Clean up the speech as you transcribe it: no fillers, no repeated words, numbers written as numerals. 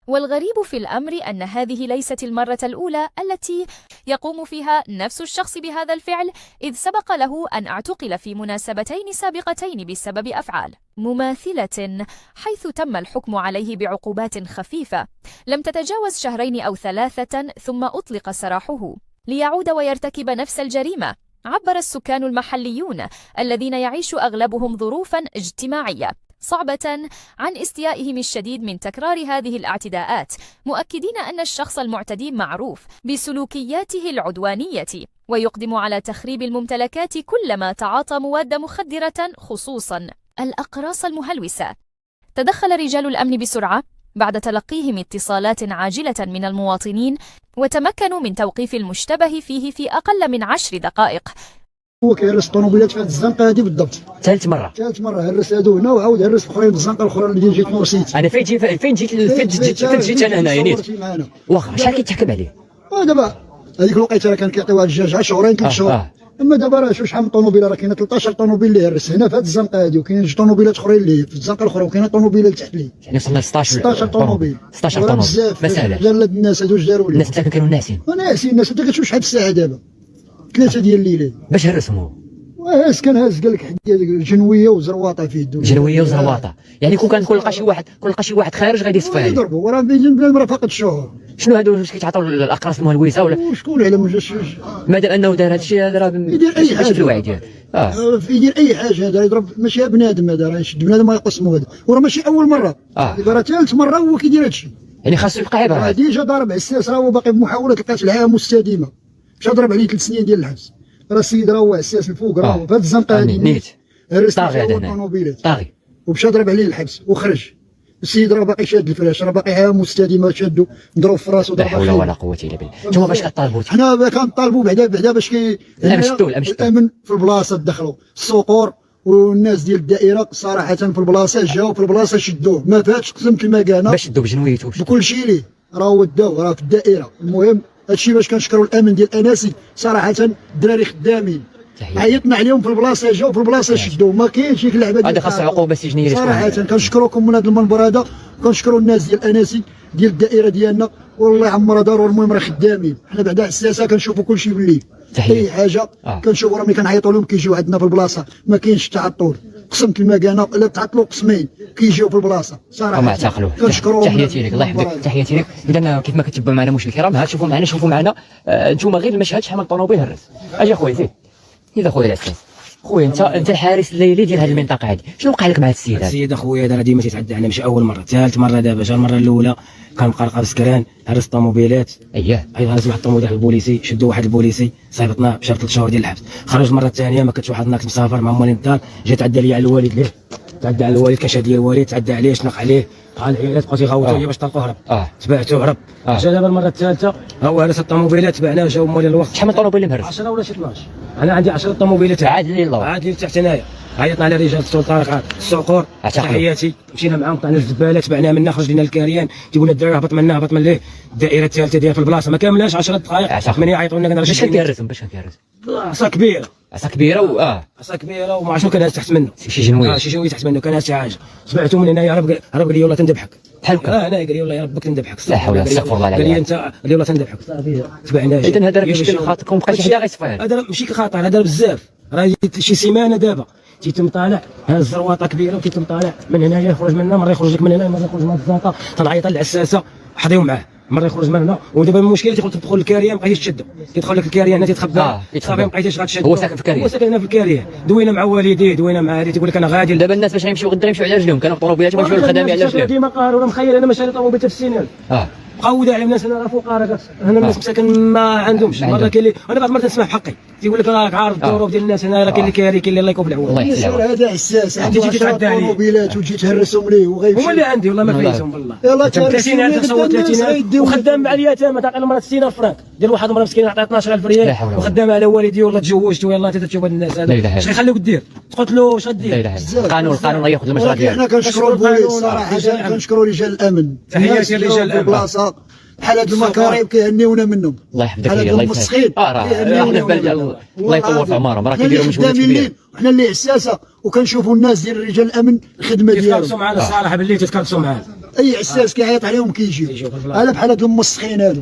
والغريب في الأمر أن هذه ليست المرة الأولى التي يقوم فيها نفس الشخص بهذا الفعل، إذ سبق له أن اعتقل في مناسبتين سابقتين بسبب أفعال مماثلة، حيث تم الحكم عليه بعقوبات خفيفة لم تتجاوز 2 أو 3 ثم أطلق سراحه ليعود ويرتكب نفس الجريمة. عبر السكان المحليون الذين يعيش أغلبهم ظروفا اجتماعية صعبة عن استيائهم الشديد من تكرار هذه الاعتداءات، مؤكدين أن الشخص المعتدي معروف بسلوكياته العدوانية ويقدم على تخريب الممتلكات كلما تعاطى مواد مخدرة، خصوصا الأقراص المهلوسة. تدخل رجال الأمن بسرعة بعد تلقيهم اتصالات عاجلة من المواطنين، وتمكنوا من توقيف المشتبه فيه في أقل من 10 دقائق. هو كيهرس الطوموبيلات في هذه الزنقه هذه بالضبط ثالث مره هرس هادو هنا وعاود هرس الاخرين بالزنقه الاخرى اللي جيت نورسيت. انا فين جيت انا هنايا نيت واخا شحال كيتحكم عليه؟ دابا هذيك الوقيته راه كان كيعطيوها الدجاج 10 3 شهور. اما دابا راه شحال من طوموبيله، راه كاينه 13 طوموبيل اللي هرس هنا في هذه الزنقه هذه، وكاين جوج طوموبيلات اخرين اللي في الزنقه الاخرى، وكاينه طوموبيله لتحت ليه، يعني وصلنا ل 16 طوموبيل 16 طوموبيل. ما ساهلاش الناس هادو اش داروا ليه؟ الناس كانوا ناعسين الناس. انت كتشوف شحال الساعه دابا 3 ديال الليل باش هرسهم هو. هاز كان هاز قال لك جنويه وزرواطه في يدو. جنويه وزرواطه، يعني كون كان لقى شي واحد خارج غادي يصفى عليه يضربوا. راه بنادم راه فاقد الشعور. شنو هادو واش كيتعطوا الاقراص المهلوسه ولا شكون علم؟ ما دام انه دار هذا الشيء هذا راه يدير اي حاجه. الوعي ديالو يدير اي حاجه. هذا يضرب ماشي بنادم، هذا راه يشد بنادم ويقسمو. هذا وراه ماشي اول مره، راه ثالث مره هو كيدير هذا الشيء. يعني خاصو يبقى عبره. راه ديجا ضارب عساس، راه هو باقي بمحاوله القتل مستديمه. مشى ضرب عليه 3 سنين ديال الحبس. راه السيد راه هو عساس الفوق، راه في هذه الزنقه هذه نيت طاغي هذا طاغي، ومشى ضرب عليه الحبس وخرج. السيد راه باقي شاد الفراش، راه باقي مستديمه شادو نضرب في راسو. لا حول ولا قوه الا بالله. نتوما باش كطالبوا؟ حنا كنطالبوا بعدا باش الامن في البلاصه دخلوا الصقور والناس ديال الدائره صراحه في البلاصه جاوا في البلاصه شدوه. ما فاتش قسمت المكانه باش شدوه بجنويته بكل شيء ليه راه وداوه راه في الدائره. المهم هادشي باش كنشكروا الامن ديال اناسي صراحه، الدراري خدامين عيطنا عليهم في البلاصه، جاوا في البلاصه شدوه. ما كاينش ديك اللعبه ديال هذا خاص عقوبه سجنيه صراحه. كنشكروكم من هذا المنبر هذا، كنشكروا الناس ديال اناسي ديال الدائره ديالنا، والله يعمرها دار. المهم راه خدامين، حنا بعدا حساسه كنشوفوا كل شيء بالليل. اي حاجه كنشوفوا راه ملي كنعيطوا لهم كيجيو عندنا في البلاصه، ما كاينش تعطل. قسمت المكانه الا تعطلوا قسمين كيجيو في البلاصه صراحه. وما اعتقلوه. كنشكروهم. تحياتي لك، الله يحفظك. تحياتي لك. اذا كيف ما كتبعوا معنا مشاهدينا الكرام، ها شوفوا معنا نتوما غير المشهد شحال من طوموبيل هرس. اجي اخويا زيد اخويا العساس. خويا انت الحارس الليلي ديال هذه المنطقه هذه، شنو وقع لك مع هذا السيد هذا؟ السيد اخويا هذا ديما تيتعدى علينا، ماشي اول مره، ثالث مره دابا. جا المره الاولى كان مقرقه بسكران، هرس الطوموبيلات. هرس واحد الطوموبيل البوليسي، شدوا واحد البوليسي صيفطناه بشهر 3 شهور ديال الحبس. خرج المره الثانيه ما كنتش واحد الناس مسافر مع موالين الدار، جا تعدى لي على الوالد ليه، تعدى على الوالد، كشاد لي الوالد، تعدى عليه، شنق عليه، قال العيالات بقاو تيغوتوا لي باش طلقوا هرب. تبعته هرب. جا دابا المره الثالثه هو هرس الطوموبيلات، تبعناه، جاو موالين الوقت. شحال من طوموبيل مهرس؟ 10 ولا شي 12. انا عندي 10 طوموبيلات عاد لي الله عاد لي تحت هنايا. عيطنا على رجال السلطه الصقور، تحياتي، مشينا معاهم طلعنا الزباله، تبعنا منا، خرج لنا الكاريان، تيقول الدراري هبط من ليه الدائره الثالثه ديال في البلاصه، ما كاملاش 10 دقائق من يعيطوا لنا. باش كنهرسهم عصا كبيره، عصا كبيره عصا كبيره، وما عرفتش شنو كان تحت منه. شي جنويه شي جنويه تحت منه، كان شي حاجه. سمعتو من هنايا هرب قال لي يلا تندبحك بحال هكا. انا قال لي يلا يا ربك تندبحك. لا حول ولا قوه الا بالله. قال لي انت قال لي يلا تندبحك. صافي تبعناه. اذا هذا راه مشكل خاطركم، بقى شي حدا غيصفى. هذا ماشي خطر، هذا بزاف، راه شي سيمانه دابا تيتم طالع. هذا الزرواطه كبيره وتيتم طالع من هنايا، يخرج من هنا، مره يخرج لك من هنا، مره يخرج من الزنقه. تنعيط للعساسه حضيو معاه، مره يخرج من هنا. ودابا المشكله تدخل الكاريان، ما بقيتش تشدو، تيدخل لك الكاريان تيتخبى. صافي ما بقيتيش غتشدو. هو ساكن في الكاريان، هو ساكن هنا في الكاريان. دوينا مع والديه، دوينا مع هادي، تيقول لك انا غادي. دابا الناس باش يمشيو غدا يمشيو على رجلهم، كانوا بطوموبيلاتهم يمشيو للخدامه على رجلهم. ديما قاروا مخيل. انا ماشي طوموبيل في السنان قاود على الناس. انا راه فقراء، هنا الناس مساكن ما عندهمش. مره كاين اللي انا بعض المرات نسمع بحقي، تيقول لك راك عارف الظروف ديال الناس هنا، راه كاين اللي كاري، كاين اللي الله يكون في العون. الله يسلمك. هذا حساس، عنده 10 طوموبيلات وتجي تهرسهم ليه وغيمشي. هما اللي عندي والله ما فايتهم والله. يلاه 30,000 تصور 30,000 وخدام مع اليتامى. تعطي المراه 60,000 فرانك ديال واحد المراه مسكينه، عطيها 12,000 ريال وخدام على والدي. والله تزوجت، والله انت تشوف هاد الناس هذا اش غيخليوك دير؟ تقتلو واش غدير؟ لا اله الا الله. القانون غياخذ المجرى ديالو. حنا كنشكروا البوليس صراحه، كنشكروا رجال الامن. تحياتي لرجال الامن. بحال هاد المكارم كيهنيونا منهم. الله يحفظك يا الله يسلمك. الله يطول في عمرهم، راه كيديروا مجهودات كبيره. وحنا اللي حساسه وكنشوفوا الناس ديال رجال الامن الخدمه ديالهم. تتكلفوا معنا الصراحه باللي تتكلفوا معنا. اي عساس كيعيط عليهم كيجيو. انا بحال هاد المسخين هادو.